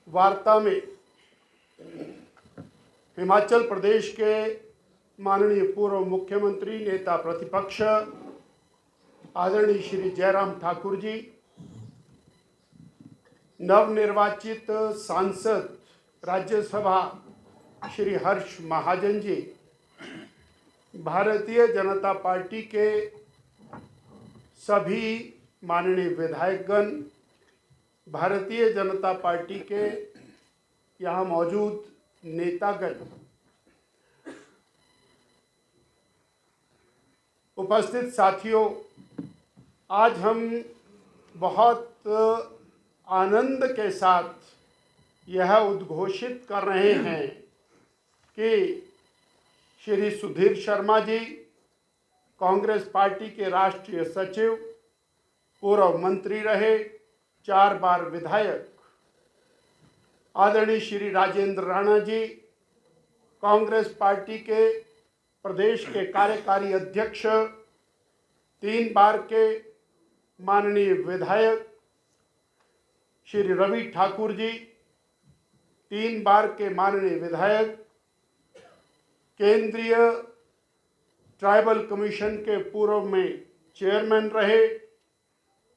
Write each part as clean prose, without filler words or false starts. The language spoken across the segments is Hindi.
वार्ता में हिमाचल प्रदेश के माननीय पूर्व मुख्यमंत्री नेता प्रतिपक्ष आदरणीय श्री जयराम ठाकुर जी, नवनिर्वाचित सांसद राज्यसभा श्री हर्ष महाजन जी, भारतीय जनता पार्टी के सभी माननीय विधायकगण, भारतीय जनता पार्टी के यहाँ मौजूद नेतागण, उपस्थित साथियों, आज हम बहुत आनंद के साथ यह उद्घोषित कर रहे हैं कि श्री सुधीर शर्मा जी, कांग्रेस पार्टी के राष्ट्रीय सचिव, पूर्व मंत्री रहे, 4 बार विधायक, आदरणीय श्री राजेंद्र राणा जी, कांग्रेस पार्टी के प्रदेश के कार्यकारी अध्यक्ष, 3 बार के माननीय विधायक, श्री रवि ठाकुर जी, 3 बार के माननीय विधायक, केंद्रीय ट्राइबल कमीशन के पूर्व में चेयरमैन रहे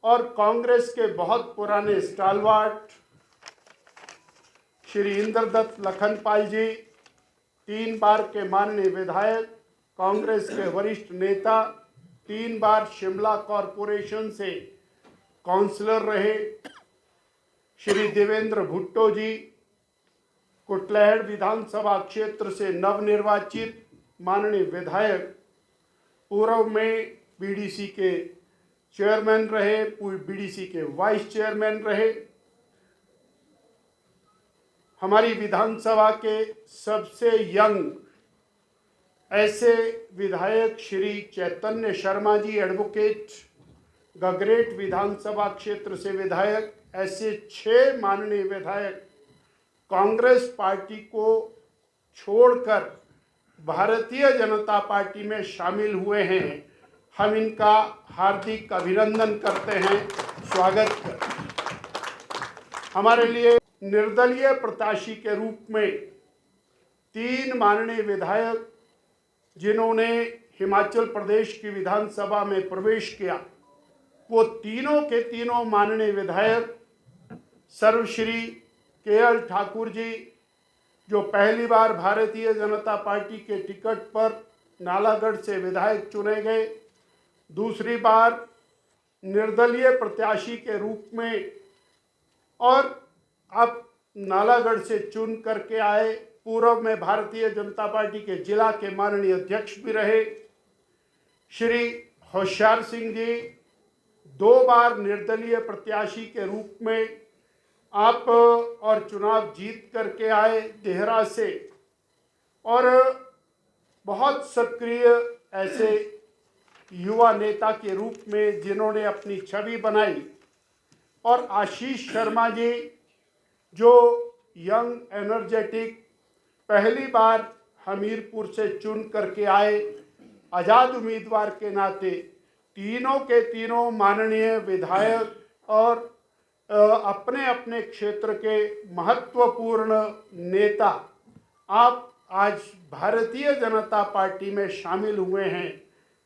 और कांग्रेस के बहुत पुराने स्टालवार्ट श्री इंद्रदत्त लखनपाल जी, 3 बार के माननीय विधायक, कांग्रेस के वरिष्ठ नेता, 3 बार शिमला कॉरपोरेशन से काउंसलर रहे, श्री देवेंद्र भुट्टो जी, कुटलैहड़ विधानसभा क्षेत्र से नवनिर्वाचित माननीय विधायक, पूर्व में बीडीसी के चेयरमैन रहे, बीडीसी के वाइस चेयरमैन रहे, हमारी विधानसभा के सबसे यंग ऐसे विधायक श्री चैतन्य शर्मा जी, एडवोकेट, गगरेट विधानसभा क्षेत्र से विधायक, ऐसे 6 माननीय विधायक कांग्रेस पार्टी को छोड़कर भारतीय जनता पार्टी में शामिल हुए हैं। हम इनका हार्दिक अभिनंदन करते हैं, स्वागत करते हैं। हमारे लिए निर्दलीय प्रत्याशी के रूप में 3 माननीय विधायक जिन्होंने हिमाचल प्रदेश की विधानसभा में प्रवेश किया, वो तीनों के तीनों माननीय विधायक सर्वश्री केएल ठाकुर जी, जो पहली बार भारतीय जनता पार्टी के टिकट पर नालागढ़ से विधायक चुने गए, दूसरी बार निर्दलीय प्रत्याशी के रूप में और अब नालागढ़ से चुन करके आए, पूर्व में भारतीय जनता पार्टी के जिला के माननीय अध्यक्ष भी रहे, श्री होशियार सिंह जी, 2 बार निर्दलीय प्रत्याशी के रूप में आप और चुनाव जीत करके आए देहरा से, और बहुत सक्रिय ऐसे युवा नेता के रूप में जिन्होंने अपनी छवि बनाई, और आशीष शर्मा जी, जो यंग एनर्जेटिक, पहली बार हमीरपुर से चुन करके आए, आज़ाद उम्मीदवार के नाते, तीनों के तीनों माननीय विधायक और अपने अपने क्षेत्र के महत्वपूर्ण नेता आप आज भारतीय जनता पार्टी में शामिल हुए हैं।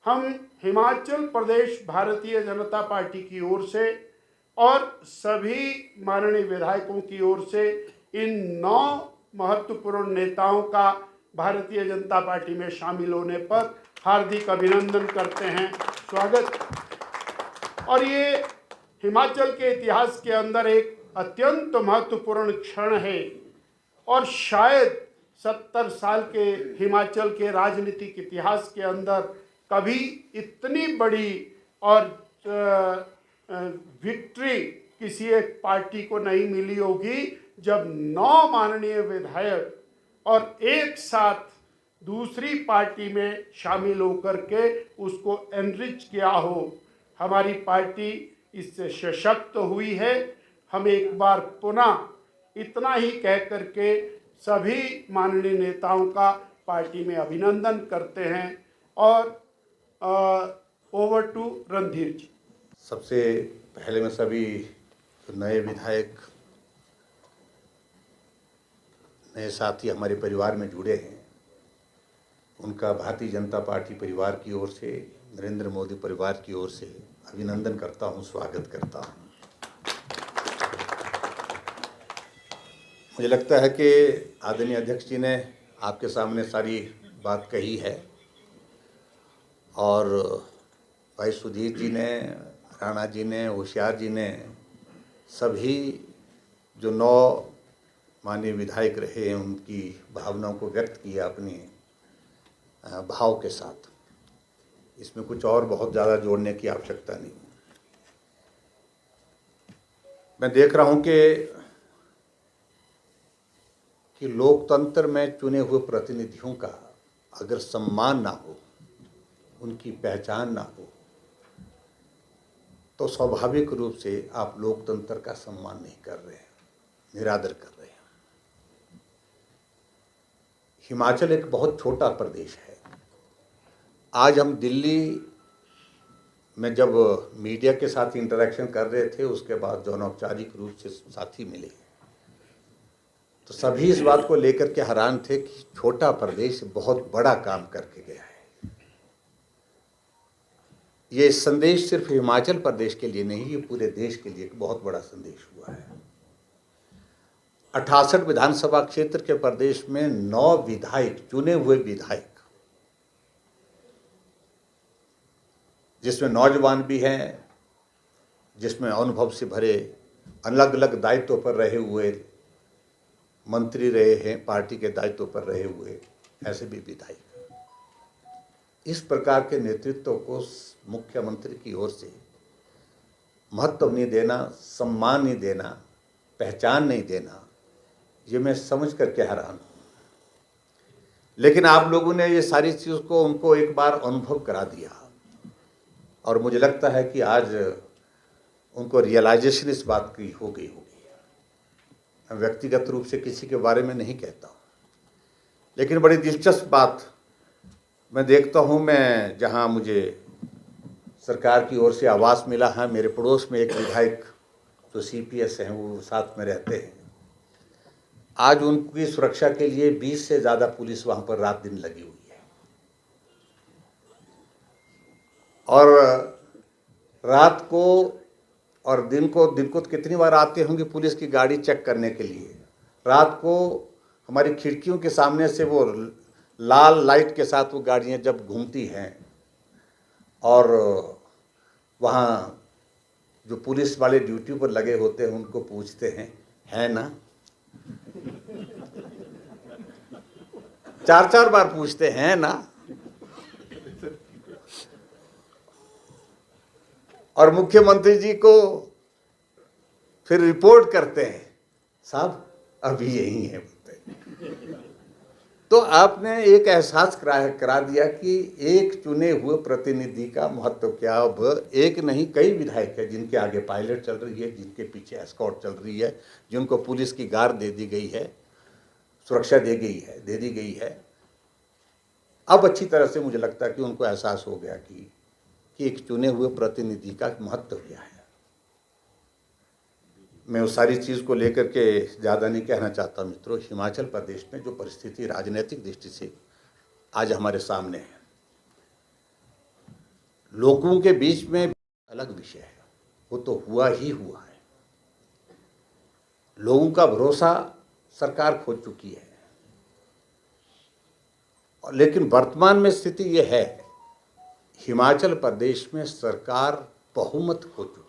हम हिमाचल प्रदेश भारतीय जनता पार्टी की ओर से और सभी माननीय विधायकों की ओर से इन 9 महत्वपूर्ण नेताओं का भारतीय जनता पार्टी में शामिल होने पर हार्दिक अभिनंदन करते हैं, स्वागत। और ये हिमाचल के इतिहास के अंदर एक अत्यंत महत्वपूर्ण क्षण है, और शायद 70 साल के हिमाचल के राजनीतिक इतिहास के अंदर कभी इतनी बड़ी और विक्ट्री किसी एक पार्टी को नहीं मिली होगी, जब 9 माननीय विधायक और एक साथ दूसरी पार्टी में शामिल होकर के उसको एनरिच किया हो। हमारी पार्टी इससे सशक्त हुई है। हम एक बार पुनः इतना ही कह करके सभी माननीय नेताओं का पार्टी में अभिनंदन करते हैं, और ओवर टू रणधीर जी। सबसे पहले मैं सभी नए विधायक नए साथी हमारे परिवार में जुड़े हैं, उनका भारतीय जनता पार्टी परिवार की ओर से, नरेंद्र मोदी परिवार की ओर से अभिनंदन करता हूं, स्वागत करता हूं। मुझे लगता है कि आदरणीय अध्यक्ष जी ने आपके सामने सारी बात कही है और भाई सुधीर जी ने, राणा जी ने, होशियार जी ने, सभी जो 9 माननीय विधायक रहे हैं उनकी भावनाओं को व्यक्त किया अपने भाव के साथ। इसमें कुछ और बहुत ज़्यादा जोड़ने की आवश्यकता नहीं। मैं देख रहा हूं कि लोकतंत्र में चुने हुए प्रतिनिधियों का अगर सम्मान ना हो, उनकी पहचान ना हो, तो स्वाभाविक रूप से आप लोकतंत्र का सम्मान नहीं कर रहे हैं, निरादर कर रहे हैं। हिमाचल एक बहुत छोटा प्रदेश है। आज हम दिल्ली में जब मीडिया के साथ इंटरेक्शन कर रहे थे, उसके बाद जो अनौपचारिक रूप से साथी मिले, तो सभी इस बात को लेकर के हैरान थे कि छोटा प्रदेश बहुत बड़ा काम करके गया है। ये संदेश सिर्फ हिमाचल प्रदेश के लिए नहीं, ये पूरे देश के लिए एक बहुत बड़ा संदेश हुआ है। 68 विधानसभा क्षेत्र के प्रदेश में 9 विधायक, चुने हुए विधायक, जिसमें नौजवान भी हैं, जिसमें अनुभव से भरे अलग अलग दायित्वों पर रहे हुए मंत्री रहे हैं, पार्टी के दायित्व पर रहे हुए ऐसे भी विधायक। इस प्रकार के नेतृत्व को मुख्यमंत्री की ओर से महत्व नहीं देना, सम्मान नहीं देना, पहचान नहीं देना, ये मैं समझ करके हैरान हूँ। लेकिन आप लोगों ने ये सारी चीज़ को उनको एक बार अनुभव करा दिया और मुझे लगता है कि आज उनको रियलाइजेशन इस बात की हो गई होगी। मैं व्यक्तिगत रूप से किसी के बारे में नहीं कहता हूँ, लेकिन बड़ी दिलचस्प बात मैं देखता हूँ, मैं जहाँ मुझे सरकार की ओर से आवास मिला है, मेरे पड़ोस में एक विधायक जो CPS हैं, वो साथ में रहते हैं। आज उनकी सुरक्षा के लिए 20 से ज़्यादा पुलिस वहाँ पर रात दिन लगी हुई है और रात को और दिन को कितनी बार आते होंगे पुलिस की गाड़ी चेक करने के लिए। रात को हमारी खिड़कियों के सामने से वो लाल लाइट के साथ वो गाड़ियाँ जब घूमती हैं और वहाँ जो पुलिस वाले ड्यूटी पर लगे होते हैं उनको पूछते हैं, है ना? 4-4 बार पूछते हैं ना। और मुख्यमंत्री जी को फिर रिपोर्ट करते हैं, साहब अभी यही है बोलते। तो आपने एक एहसास करा दिया कि एक चुने हुए प्रतिनिधि का महत्व क्या। अब एक नहीं, कई विधायक है जिनके आगे पायलट चल रही है, जिनके पीछे एस्कॉर्ट चल रही है, जिनको पुलिस की गार्ड दे दी गई है, सुरक्षा दे दी गई है। अब अच्छी तरह से मुझे लगता है कि उनको एहसास हो गया कि एक चुने हुए प्रतिनिधि का महत्व क्या है। मैं उस सारी चीज़ को लेकर के ज़्यादा नहीं कहना चाहता मित्रों। हिमाचल प्रदेश में जो परिस्थिति राजनीतिक दृष्टि से आज हमारे सामने है, लोगों के बीच में अलग विषय है, वो तो हुआ ही हुआ है। लोगों का भरोसा सरकार खो चुकी है, लेकिन वर्तमान में स्थिति ये है, हिमाचल प्रदेश में सरकार बहुमत खो चुकी है।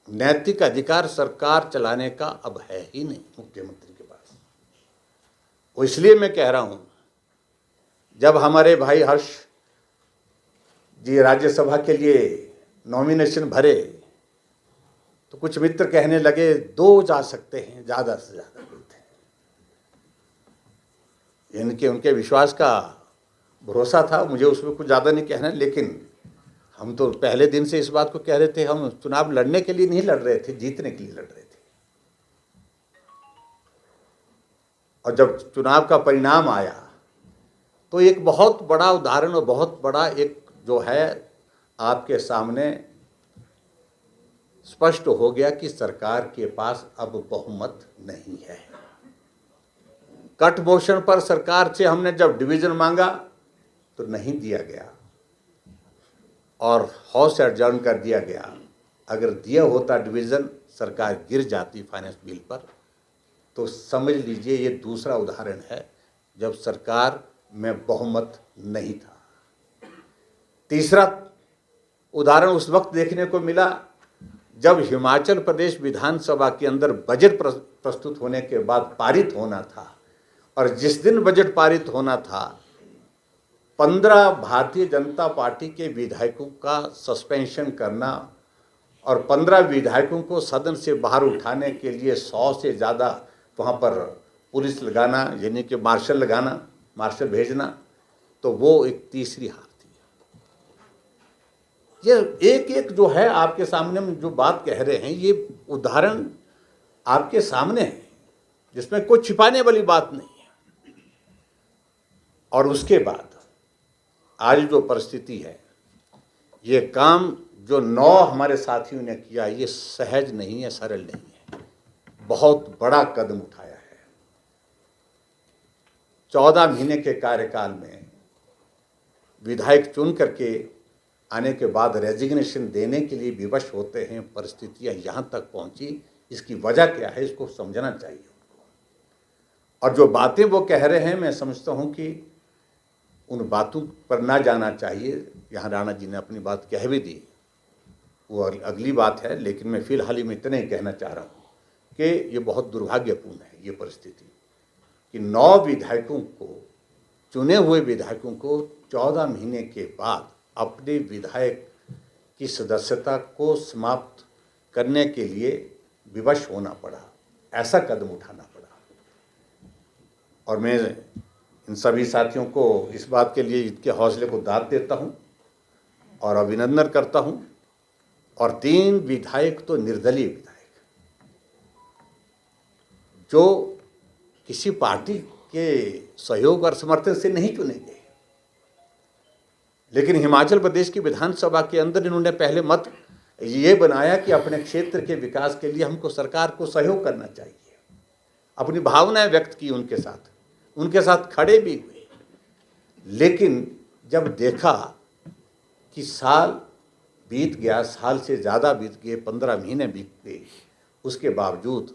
नैतिक अधिकार सरकार चलाने का अब है ही नहीं मुख्यमंत्री के पास। वो इसलिए मैं कह रहा हूं, जब हमारे भाई हर्ष जी राज्यसभा के लिए नॉमिनेशन भरे तो कुछ मित्र कहने लगे 2 जा सकते हैं, ज़्यादा से ज़्यादा बोलते हैं। उनके विश्वास का भरोसा था, मुझे उसमें कुछ ज़्यादा नहीं कहना। लेकिन हम तो पहले दिन से इस बात को कह रहे थे, हम चुनाव लड़ने के लिए नहीं लड़ रहे थे, जीतने के लिए लड़ रहे थे। और जब चुनाव का परिणाम आया तो एक बहुत बड़ा उदाहरण और बहुत बड़ा एक जो है आपके सामने स्पष्ट हो गया कि सरकार के पास अब बहुमत नहीं है। कट मोशन पर सरकार से हमने जब डिवीजन मांगा तो नहीं दिया गया और हाउस एडजर्न कर दिया गया। अगर दिया होता डिवीजन, सरकार गिर जाती फाइनेंस बिल पर। तो समझ लीजिए ये दूसरा उदाहरण है जब सरकार में बहुमत नहीं था। तीसरा उदाहरण उस वक्त देखने को मिला जब हिमाचल प्रदेश विधानसभा के अंदर बजट प्रस्तुत होने के बाद पारित होना था, और जिस दिन बजट पारित होना था 15 भारतीय जनता पार्टी के विधायकों का सस्पेंशन करना और 15 विधायकों को सदन से बाहर उठाने के लिए 100 से ज़्यादा वहाँ पर पुलिस लगाना, यानी कि मार्शल लगाना, मार्शल भेजना, तो वो एक तीसरी हार थी। ये एक एक जो है आपके सामने हम जो बात कह रहे हैं, ये उदाहरण आपके सामने है जिसमें कोई छिपाने वाली बात नहीं है। और उसके बाद आज जो परिस्थिति है, ये काम जो 9 हमारे साथियों ने किया, ये सहज नहीं है, सरल नहीं है, बहुत बड़ा कदम उठाया है। 14 महीने के कार्यकाल में विधायक चुन करके आने के बाद रेजिग्नेशन देने के लिए विवश होते हैं, परिस्थितियां यहाँ तक पहुंची। इसकी वजह क्या है, इसको समझना चाहिए उनको। और जो बातें वो कह रहे हैं, मैं समझता हूँ कि उन बातों पर ना जाना चाहिए। यहाँ राणा जी ने अपनी बात कह भी दी, वो अगली बात है, लेकिन मैं फिलहाल ही में इतना ही कहना चाह रहा हूँ कि ये बहुत दुर्भाग्यपूर्ण है ये परिस्थिति कि 9 विधायकों को, चुने हुए विधायकों को 14 महीने के बाद अपने विधायक की सदस्यता को समाप्त करने के लिए विवश होना पड़ा, ऐसा कदम उठाना पड़ा। और मैं इन सभी साथियों को इस बात के लिए इनके हौसले को दाद देता हूँ और अभिनंदन करता हूँ। और 3 विधायक तो निर्दलीय विधायक जो किसी पार्टी के सहयोग और समर्थन से नहीं चुने गए, लेकिन हिमाचल प्रदेश की विधानसभा के अंदर इन्होंने पहले मत ये बनाया कि अपने क्षेत्र के विकास के लिए हमको सरकार को सहयोग करना चाहिए। अपनी भावनाएं व्यक्त की उनके साथ खड़े भी हुए। लेकिन जब देखा कि साल बीत गया, साल से ज़्यादा बीत गए, 15 महीने बीत गए, उसके बावजूद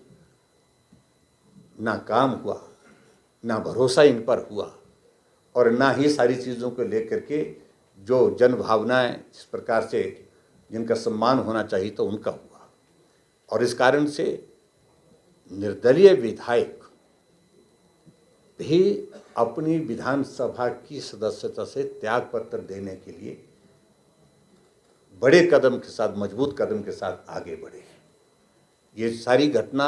ना काम हुआ, ना भरोसा इन पर हुआ, और ना ही सारी चीज़ों को लेकर के जो जन भावनाएं जिस प्रकार से जिनका सम्मान होना चाहिए तो उनका हुआ। और इस कारण से निर्दलीय विधायक भी अपनी विधानसभा की सदस्यता से त्याग पत्र देने के लिए बड़े कदम के साथ, मजबूत कदम के साथ आगे बढ़े। ये सारी घटना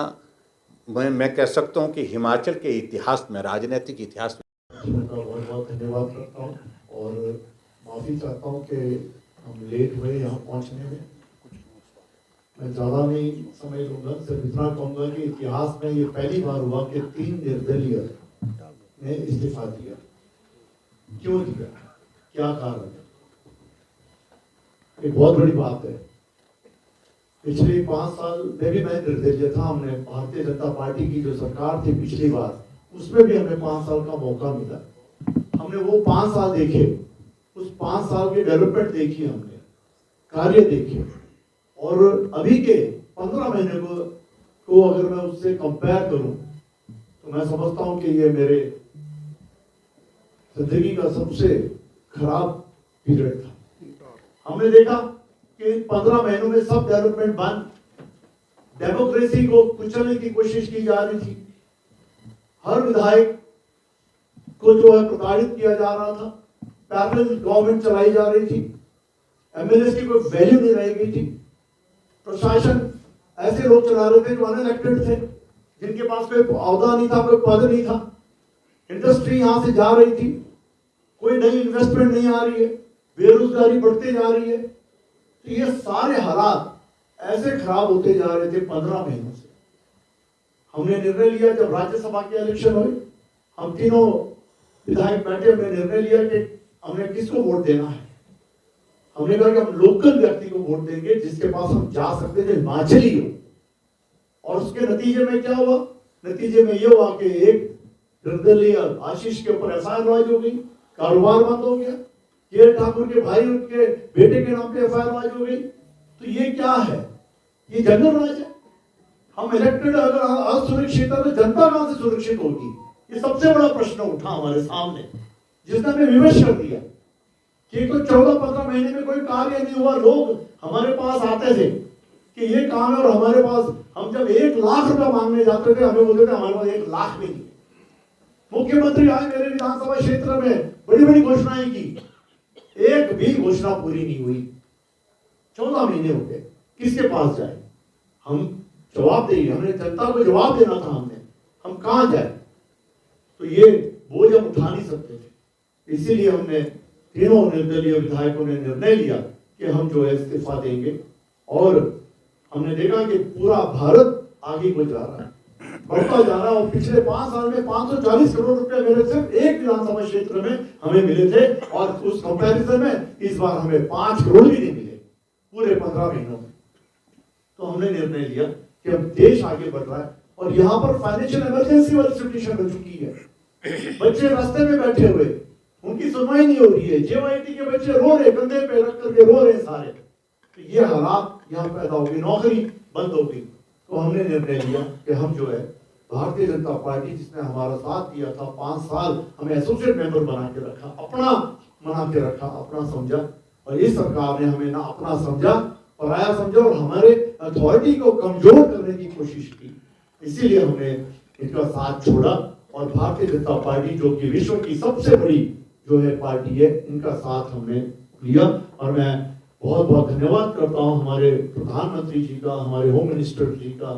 मैं कह सकता हूँ कि हिमाचल के इतिहास में, राजनीतिक इतिहास में बहुत बहुत धन्यवाद करता हूँ और माफ़ी चाहता हूँ कि हम लेट हुए यहाँ पहुँचने में। मैं ज़्यादा नहीं समय लूँगा, सिर्फ इतना कहूँगा कि इतिहास में ये पहली बार हुआ कि 3 निर्दलीय ने इस्तीफा दिया। क्यों दिया, क्या कारण है? एक बहुत बड़ी बात है। पिछले 5 साल में भी मैं निर्दलीय था। हमने भारतीय जनता पार्टी की जो सरकार थी पिछली बार, उसमें भी हमें 5 साल का मौका मिला। हमने वो 5 साल देखे, उस 5 साल की डेवलपमेंट देखी, हमने कार्य देखे। और अभी के 15 महीने को अगर मैं उससे कंपेयर करूं तो मैं समझता हूं कि ये मेरे जिंदगी का सबसे खराब पीरियड था। हमने देखा कि 15 महीनों में सब डेवलपमेंट बंद, डेमोक्रेसी को कुचलने की कोशिश की जा रही थी। हर विधायक को जो है प्रताड़ित किया जा रहा था, पैरेलल गवर्नमेंट चलाई जा रही थी, एमएलए की कोई वैल्यू नहीं रह गई थी। प्रशासन ऐसे लोग चला रहे थे जो अनइलेक्टेड थे, जिनके पास कोई अहदा नहीं था, कोई पद नहीं था। इंडस्ट्री यहां से जा रही थी, कोई नई इन्वेस्टमेंट नहीं आ रही है, बेरोजगारी बढ़ते जा रही है। तो ये सारे हालात ऐसे खराब होते जा रहे थे 15 महीनों से। हमने निर्णय लिया, जब राज्यसभा के इलेक्शन हुए, हम तीनों विधायक बैठे, हमने निर्णय लिया कि हमने किसको वोट देना है। हमने कहा कि हम लोकल व्यक्ति को वोट देंगे जिसके पास हम जा सकते थे, हिमाचली हो। और उसके नतीजे में क्या हुआ? नतीजे में ये हुआ कि एक निर्दलीय आशीष के ऊपर एफआईआर लॉन्च हो गई, कारोबार बंद हो गया, के ठाकुर के भाई उनके बेटे के नाम पे एफआईआर लॉन्च हो गई। तो ये क्या है? ये जंगल राज है। हम इलेक्टेड अगर असुरक्षित है तो जनता कहां से सुरक्षित होगी? ये सबसे बड़ा प्रश्न उठा हमारे सामने, जिसने हमें विवश कर दिया कि तो 14-15 महीने में कोई कार्य नहीं हुआ। लोग हमारे पास आते थे कि ये काम है, और हमारे पास हम जब 1 लाख रुपया मांगने जाते थे, हमें बोलते थे हमारे पास 1 लाख भी नहीं। मुख्यमंत्री आए मेरे विधानसभा क्षेत्र में, बड़ी बड़ी घोषणाएं की, एक भी घोषणा पूरी नहीं हुई। 14 महीने हो गए, किसके पास जाए? हम जवाब देंगे, हमने जनता को जवाब देना था, हम कहां जाए? तो ये बोझ हम उठा नहीं सकते थे, इसीलिए हमने तीनों निर्दलीय विधायकों ने निर्णय लिया कि हम जो है इस्तीफा देंगे। और हमने देखा कि पूरा भारत आगे को जा रहा है, बढ़ता जा रहा है। और पिछले 5 साल में 540 करोड़ रुपए मेरे सिर्फ एक विधानसभा क्षेत्र में हमें मिले थे, और उस कंपैरिजन में इस बार हमें 5 करोड़ भी नहीं मिले पूरे 15 महीनों में। तो हमने निर्णय लिया कि अब देश आगे बढ़ रहा है, और यहाँ पर फाइनेंशियल इमरजेंसी वाली सिचुएशन हो चुकी है। बच्चे रास्ते में बैठे हुए, उनकी सुनवाई नहीं हो रही है। जेवाईटी के बच्चे रो रहे, कंधे पे रख करके रो रहे सारे। तो ये हालात यहाँ पैदा हो गई, नौकरी बंद हो गई। तो हमने निर्णय लिया कि हम जो है भारतीय जनता पार्टी, जिसने हमारा साथ दिया था 5 साल, हमें एसोसिएट मेंबर बना के रखा, अपना बना के रखा, अपना समझा। और इस सरकार ने हमें ना अपना समझा, पराया समझा, और हमारे अथॉरिटी को कमजोर करने की कोशिश की। इसीलिए हमने इनका साथ छोड़ा, और भारतीय जनता पार्टी, जो कि विश्व की सबसे बड़ी जो है पार्टी है, इनका साथ हमने लिया। और मैं बहुत बहुत धन्यवाद करता हूं हमारे प्रधानमंत्री जी का, हमारे होम मिनिस्टर जी का,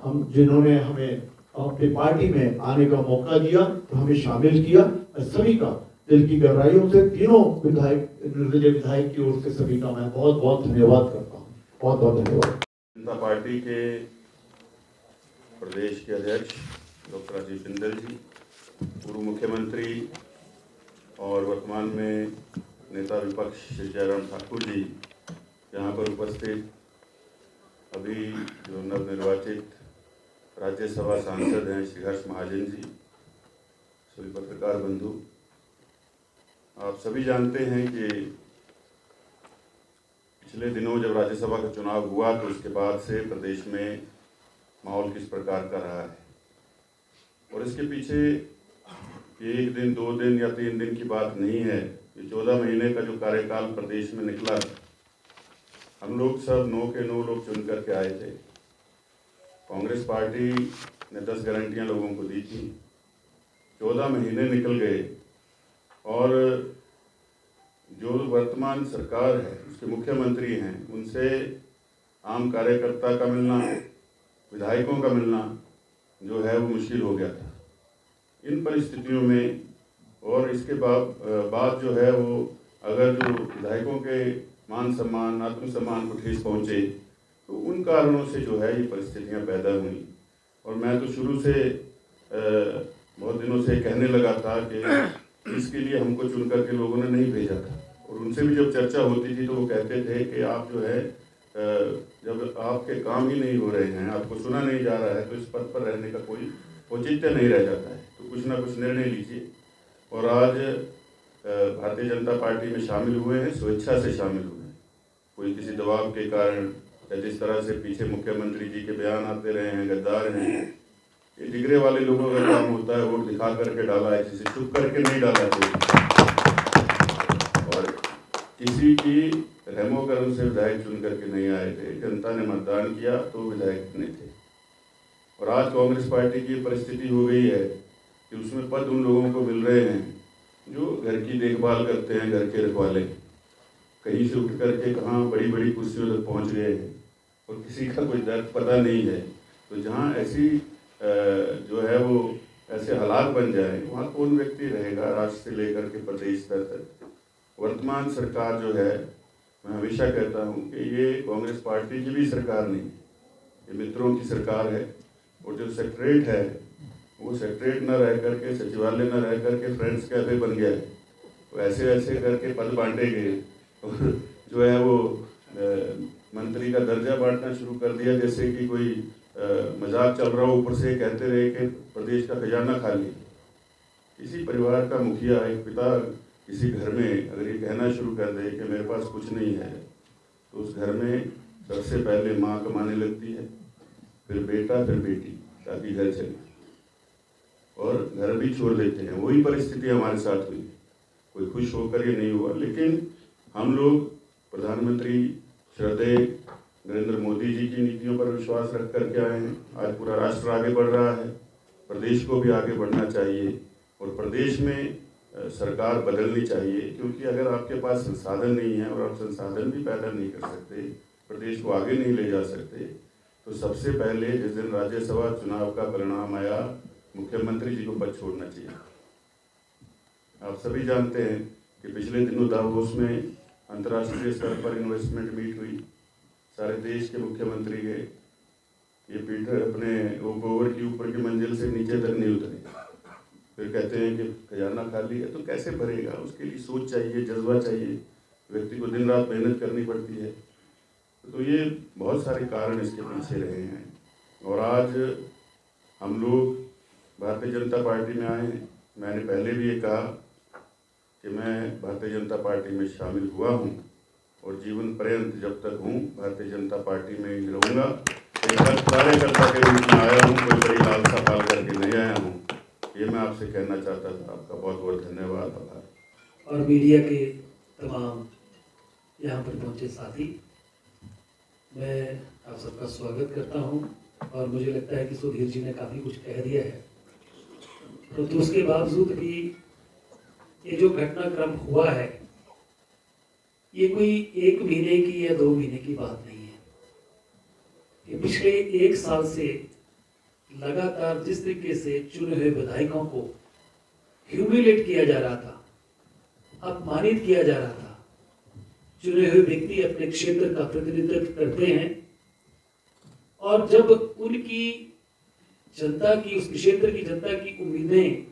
हम जिन्होंने हमें अपनी पार्टी में आने का मौका दिया, तो हमें शामिल किया। सभी का दिल की गहराइयों से, तीनों विधायक, निर्दलीय विधायक की ओर से सभी का मैं बहुत बहुत धन्यवाद करता हूँ। बहुत बहुत धन्यवाद। जनता पार्टी के प्रदेश के अध्यक्ष डॉक्टर राजीव बिंदल जी, पूर्व मुख्यमंत्री और वर्तमान में नेता विपक्ष श्री जयराम ठाकुर जी, यहाँ पर उपस्थित अभी जो नवनिर्वाचित राज्यसभा सांसद हैं श्री हर्ष महाजन जी, सभी पत्रकार बंधु, आप सभी जानते हैं कि पिछले दिनों जब राज्यसभा का चुनाव हुआ तो उसके बाद से प्रदेश में माहौल किस प्रकार का रहा है, और इसके पीछे 1 दिन 2 दिन या 3 दिन की बात नहीं है। ये 14 महीने का जो कार्यकाल प्रदेश में निकला, हम लोग सब 9 के 9 लोग चुन करके आए थे। कांग्रेस पार्टी ने 10 गारंटियां लोगों को दी थी। 14 महीने निकल गए, और जो वर्तमान सरकार है, उसके मुख्यमंत्री हैं, उनसे आम कार्यकर्ता का मिलना, विधायकों का मिलना जो है वो मुश्किल हो गया था। इन परिस्थितियों में, और इसके बाद जो है वो अगर जो विधायकों के मान सम्मान, आत्मसम्मान को ठेस पहुँचे, तो उन कारणों से जो है ये परिस्थितियाँ पैदा हुई। और मैं तो शुरू से बहुत दिनों से कहने लगा था कि इसके लिए हमको चुन करके लोगों ने नहीं भेजा था, और उनसे भी जब चर्चा होती थी तो वो कहते थे कि आप जो है जब आपके काम ही नहीं हो रहे हैं, आपको सुना नहीं जा रहा है, तो इस पद पर रहने का कोई औचित्य नहीं रह जाता है, तो कुछ ना कुछ निर्णय लीजिए। और आज भारतीय जनता पार्टी में शामिल हुए हैं, स्वेच्छा से शामिल हुए हैं, कोई किसी दबाव के कारण, या जिस तरह से पीछे मुख्यमंत्री जी के बयान आते रहे हैं, गद्दार हैं, ये जिगरे वाले लोगों का काम होता है, वोट दिखा करके डाला है, किसी चुप करके नहीं डाला चाहिए, और किसी की रहमो करम से विधायक चुन करके नहीं आए थे। जनता ने मतदान किया तो विधायक नहीं थे। और आज कांग्रेस पार्टी की परिस्थिति हो गई है कि उसमें पद उन लोगों को मिल रहे हैं जो घर की देखभाल करते हैं, घर के रखवाले, कहीं से उठ करके कहाँ बड़ी बड़ी कुर्सियों तक पहुँच गए हैं, और किसी का कोई दर्द पता नहीं है। तो जहाँ ऐसी जो है वो ऐसे हालात बन जाए, वहाँ कौन व्यक्ति रहेगा राष्ट्र से लेकर के प्रदेश स्तर तक। वर्तमान सरकार जो है, मैं हमेशा कहता हूँ कि ये कांग्रेस पार्टी की भी सरकार नहीं, ये मित्रों की सरकार है। और जो सेक्रेटरीट है, वो सेक्रेटरीट न रह करके, सचिवालय न रह करके फ्रेंड्स कैफे बन गया है। तो ऐसे ऐसे करके पद बांटे गए, और जो है वो मंत्री का दर्जा बांटना शुरू कर दिया, जैसे कि कोई मजाक चल रहा हो। ऊपर से कहते रहे कि प्रदेश का खजाना खाली है। किसी परिवार का मुखिया, एक पिता किसी घर में अगर ये कहना शुरू कर दे कि मेरे पास कुछ नहीं है, तो उस घर में सबसे पहले माँ कमाने लगती है, फिर बेटा, फिर बेटी, ताकि घर चले, और घर भी छोड़ देते हैं। वही परिस्थिति हमारे साथ हुई। कोई खुश होकर ये नहीं हुआ, लेकिन हम लोग प्रधानमंत्री श्रद्धेय नरेंद्र मोदी जी की नीतियों पर विश्वास रख करके आए हैं। आज पूरा राष्ट्र आगे बढ़ रहा है, प्रदेश को भी आगे बढ़ना चाहिए और प्रदेश में सरकार बदलनी चाहिए, क्योंकि अगर आपके पास संसाधन नहीं है और आप संसाधन भी पैदा नहीं कर सकते, प्रदेश को आगे नहीं ले जा सकते, तो सबसे पहले जिस दिन राज्यसभा चुनाव का परिणाम आया, मुख्यमंत्री जी को पद छोड़ना चाहिए। आप सभी जानते हैं कि पिछले दिनों दावोस में अंतर्राष्ट्रीय स्तर पर इन्वेस्टमेंट मीट हुई, सारे देश के मुख्यमंत्री गए। ये पीटर अपने ओवर की ऊपर की मंजिल से नीचे तक नहीं उतरे, फिर कहते हैं कि खजाना खाली है, तो कैसे भरेगा? उसके लिए सोच चाहिए, जज्बा चाहिए, व्यक्ति को दिन रात मेहनत करनी पड़ती है। तो ये बहुत सारे कारण इसके पीछे रहे हैं, और आज हम लोग भारतीय जनता पार्टी में आए हैं। मैंने पहले भी ये कहा कि मैं भारतीय जनता पार्टी में शामिल हुआ हूँ और जीवन पर्यंत जब तक हूँ भारतीय जनता पार्टी में ही रहूँगा। एक कार्यकर्ता के रूप में आया हूँ, कोई बड़ी लालसा पाल करके नहीं आया हूँ। ये मैं आपसे कहना चाहता था। आपका बहुत बहुत धन्यवाद, आभार। और मीडिया के तमाम यहाँ पर पहुँचे साथी, मैं आप सबका स्वागत करता हूँ। और मुझे लगता है कि सुधीर जी ने काफ़ी कुछ कह दिया है, तो उसके बावजूद भी ये जो घटनाक्रम हुआ है, ये कोई 1 महीने की या 2 महीने की बात नहीं है। ये पिछले 1 साल से लगातार जिस तरीके से चुने हुए विधायकों को ह्यूमिलेट किया जा रहा था, अपमानित किया जा रहा था। चुने हुए व्यक्ति अपने क्षेत्र का प्रतिनिधित्व करते हैं, और जब उनकी जनता की, उस क्षेत्र की जनता की उम्मीदें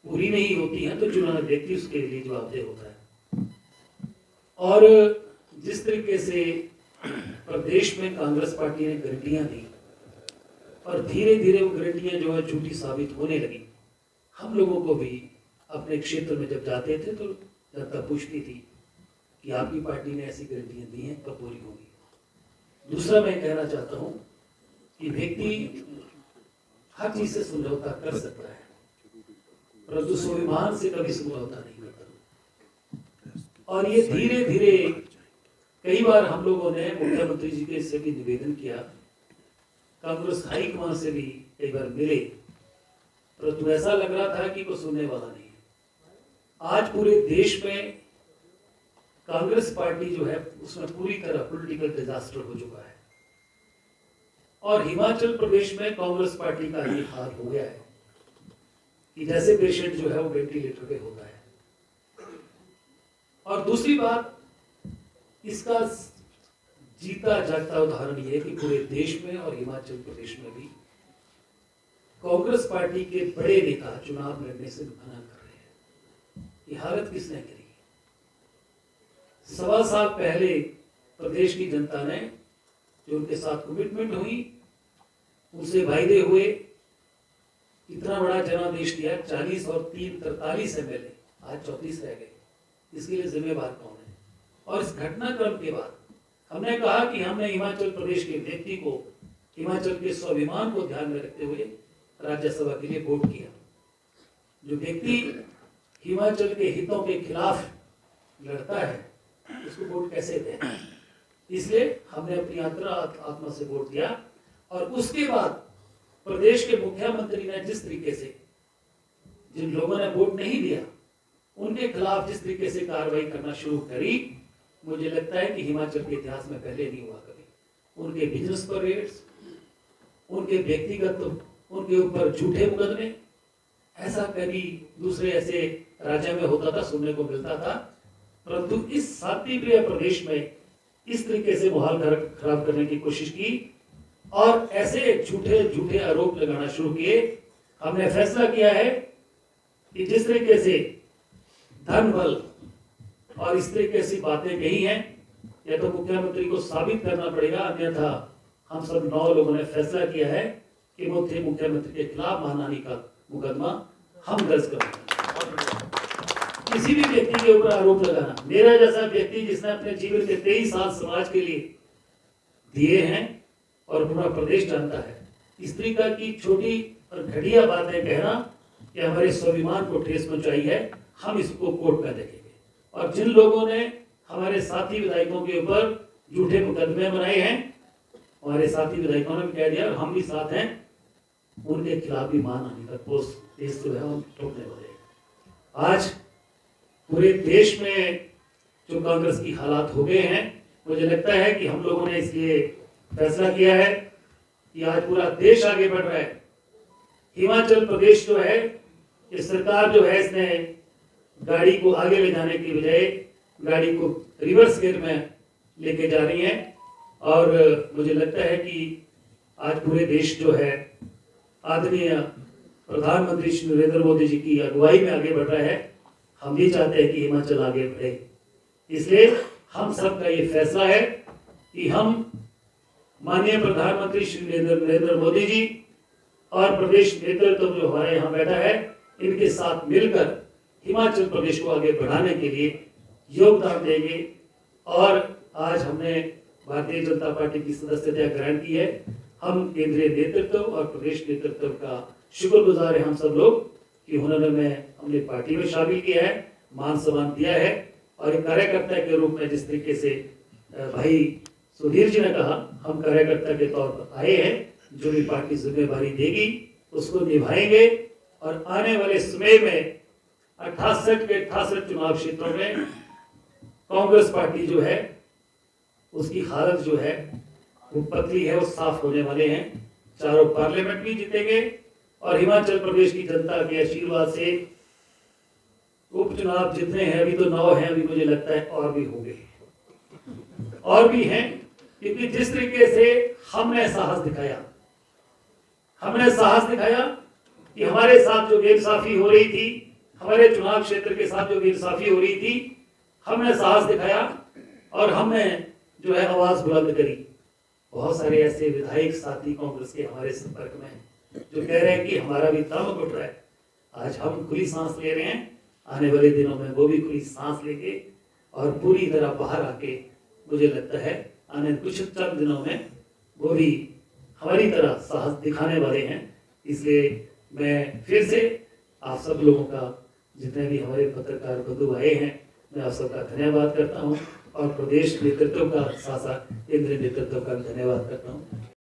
पूरी नहीं होती हैं, तो चुना हुआ व्यक्ति उसके लिए जवाबदेह होता है। और जिस तरीके से प्रदेश में कांग्रेस पार्टी ने गारंटियां दी, और धीरे धीरे वो गारंटियां जो है झूठी साबित होने लगी। हम लोगों को भी अपने क्षेत्र में जब जाते थे तो जनता पूछती थी कि आपकी पार्टी ने ऐसी गारंटियां दी हैं, कब पूरी होगी। दूसरा मैं कहना चाहता हूं कि व्यक्ति हर चीज से समझौता कर सकता है, परंतु स्वाभिमान से कभी समझौता नहीं करता। और ये धीरे धीरे कई बार हम लोगों ने मुख्यमंत्री जी के से भी निवेदन किया, कांग्रेस हाईकमान से भी कई बार मिले, परंतु ऐसा लग रहा था कि कोई सुनने वाला नहीं। आज पूरे देश में कांग्रेस पार्टी जो है उसमें पूरी तरह पॉलिटिकल डिजास्टर हो चुका है, और हिमाचल प्रदेश में कांग्रेस पार्टी का ये हाल हो गया है कि जैसे पेशेंट जो है वो वेंटिलेटर पे होता है। और दूसरी बात, इसका जीता जागता उदाहरण ये है कि पूरे देश में और हिमाचल प्रदेश में भी कांग्रेस पार्टी के बड़े नेता चुनाव लड़ने से मना कर रहे हैं। ये हालत किसने करी? 1.25 साल पहले प्रदेश की जनता ने जो उनके साथ कमिटमेंट हुई, उनसे वायदे हुए, इतना बड़ा जनादेश दिया, 40 और 3 43 एमएलए, आज 34 रह गए। इसके लिए जिम्मेवार कौन है? और इस घटनाक्रम के बाद हमने कहा कि हमने हिमाचल प्रदेश के व्यक्ति को, हिमाचल के स्वाभिमान को ध्यान में रखते हुए राज्यसभा के लिए वोट किया। जो व्यक्ति हिमाचल के हितों के खिलाफ लड़ता है, उसको वोट कैसे दें? इसलिए हमने अपनी आत्मा से वोट दिया। और उसके बाद प्रदेश के मुख्यमंत्री ने जिस तरीके से, जिन लोगों ने वोट नहीं दिया, उनके खिलाफ जिस तरीके से कार्रवाई करना शुरू करी, मुझे लगता है कि हिमाचल के इतिहास में पहले नहीं हुआ कभी। उनके बिजनेस पर रेड्स, उनके व्यक्तिगत, उनके ऊपर झूठे मुकदमे, ऐसा कभी दूसरे ऐसे राज्य में होता था, सुनने को मिलता था। परंतु इस शांतिप्रिय प्रदेश में इस तरीके से माहौल खराब करने की कोशिश की और ऐसे झूठे आरोप लगाना शुरू किए। हमने फैसला किया है कि जिस तरीके से धन बल और इस तरीके से बातें कही हैं, या तो मुख्यमंत्री को साबित करना पड़ेगा, अन्यथा हम सब 9 लोगों ने फैसला किया है कि मुख्यमंत्री के खिलाफ मानहानि का मुकदमा हम दर्ज करेंगे। किसी भी व्यक्ति के ऊपर आरोप लगाना, मेरा जैसा व्यक्ति जिसने अपने जीवन के 23 साल समाज के लिए दिए हैं और पूरा प्रदेश जानता है, इस तरीका की छोटी और घटिया बातें कहना कि हमारे स्वाभिमान को ठेस पहुंचाई है, हम इसको कोर्ट में देखेंगे। और जिन लोगों ने हमारे साथी विधायकों के ऊपर झूठे मुकदमे बनाए हैं, हमारे साथी विधायकों ने भी कह दिया हम भी साथ हैं, उनके खिलाफ भी मानहानि का केस जो है हम ठोकने वाले हैं। आज पूरे देश में जो कांग्रेस की हालात हो गए हैं, मुझे लगता है कि हम लोगों ने इसलिए फैसला किया है कि आज पूरा देश आगे बढ़ रहा है। हिमाचल प्रदेश जो है, ये सरकार जो है, इसने गाड़ी को आगे ले जाने की बजाय गाड़ी को रिवर्स गियर में लेके जा रही है। और मुझे लगता है कि आज पूरे देश जो है आदरणीय प्रधानमंत्री श्री नरेंद्र मोदी जी की अगुवाई में आगे बढ़ रहा है। हम भी चाहते हैं कि हिमाचल आगे बढ़े, इसलिए हम सब का ये फैसला है कि हम माननीय प्रधानमंत्री श्री नरेंद्र मोदी जी और प्रदेश नेतृत्व जो हमारे यहाँ बैठा है, इनके साथ मिलकर हिमाचल प्रदेश को आगे बढ़ाने के लिए योगदान देंगे। और आज हमने भारतीय जनता पार्टी की सदस्यता ग्रहण की है। हम केंद्रीय नेतृत्व और प्रदेश नेतृत्व का शुक्रगुजार है हम सब लोग कि उन्होंने हमने पार्टी में शामिल किया है, मान सम्मान दिया है। और एक कार्यकर्ता के रूप में जिस तरीके से भाई सुधीर जी ने कहा, हम कार्यकर्ता के तौर पर आए हैं, जो भी पार्टी जिम्मेवारी देगी उसको निभाएंगे। और आने वाले समय में 68 के 68 चुनाव क्षेत्रों में कांग्रेस पार्टी जो है उसकी हालत जो है वो पतली है, वो साफ होने वाले हैं। चारों पार्लियामेंट भी जीतेंगे और हिमाचल प्रदेश की जनता के आशीर्वाद से उपचुनाव जितने हैं, अभी तो 9 हैं, अभी मुझे लगता है और भी होंगे, और भी हैं। क्योंकि जिस तरीके से हमने साहस दिखाया कि हमारे साथ जो बेइंसाफी हो रही थी, हमारे चुनाव क्षेत्र के साथ जो बेइंसाफी हो रही थी, हमने साहस दिखाया और हमने जो है आवाज बुलंद करी। बहुत सारे ऐसे विधायक साथी कांग्रेस के हमारे संपर्क में हैं जो कह रहे हैं कि हमारा भी दम घुट रहा है। आज हम खुली सांस ले रहे हैं, आने वाले दिनों में वो भी खुली सांस लेंगे और पूरी तरह बाहर आके मुझे लगता है आने कुछ चंद दिनों में वो भी हमारी तरह साहस दिखाने वाले हैं। इसलिए मैं फिर से आप सब लोगों का, जितने भी हमारे पत्रकार बंधु आए हैं, मैं आप सबका धन्यवाद करता हूं और प्रदेश नेतृत्व का साथ साथ केंद्रीय नेतृत्व का धन्यवाद करता हूं।